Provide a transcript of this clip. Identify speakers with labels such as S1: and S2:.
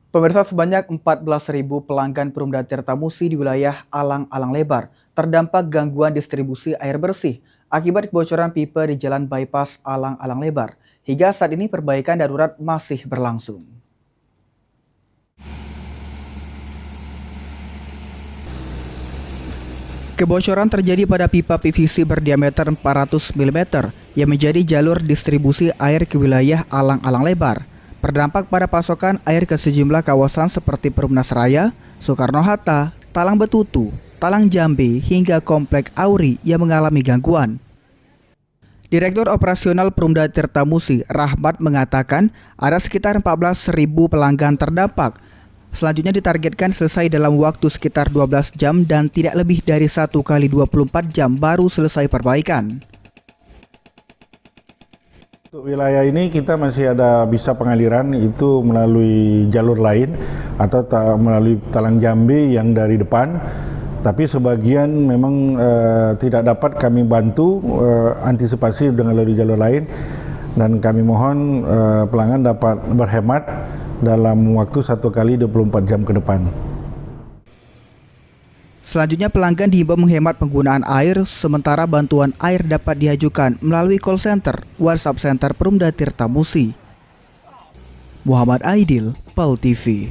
S1: Pemirsa, sebanyak 14.000 pelanggan Perumda Tirtamusi di wilayah Alang-Alang Lebar terdampak gangguan distribusi air bersih akibat kebocoran pipa di Jalan Bypass Alang-Alang Lebar. Hingga saat ini perbaikan darurat masih berlangsung. Kebocoran terjadi pada pipa PVC berdiameter 400 mm yang menjadi jalur distribusi air ke wilayah Alang-Alang Lebar. Berdampak pada pasokan air ke sejumlah kawasan seperti Perumnas Raya, Soekarno-Hatta, Talang Betutu, Talang Jambe, hingga Komplek Auri yang mengalami gangguan. Direktur Operasional Perumda Tirtamusi, Rahmat, mengatakan ada sekitar 14.000 pelanggan terdampak. Selanjutnya ditargetkan selesai dalam waktu sekitar 12 jam dan tidak lebih dari 1 kali 24 jam baru selesai perbaikan.
S2: Untuk wilayah ini kita masih ada bisa pengaliran itu melalui jalur lain atau melalui Talang Jambe yang dari depan, tapi sebagian memang tidak dapat kami bantu antisipasi dengan melalui jalur lain, dan kami mohon pelanggan dapat berhemat dalam waktu 1 kali 24 jam ke depan.
S1: Selanjutnya pelanggan diimbau menghemat penggunaan air, sementara bantuan air dapat diajukan melalui call center, WhatsApp Center Perumda Tirtamusi. Muhammad Aidil, PAL TV.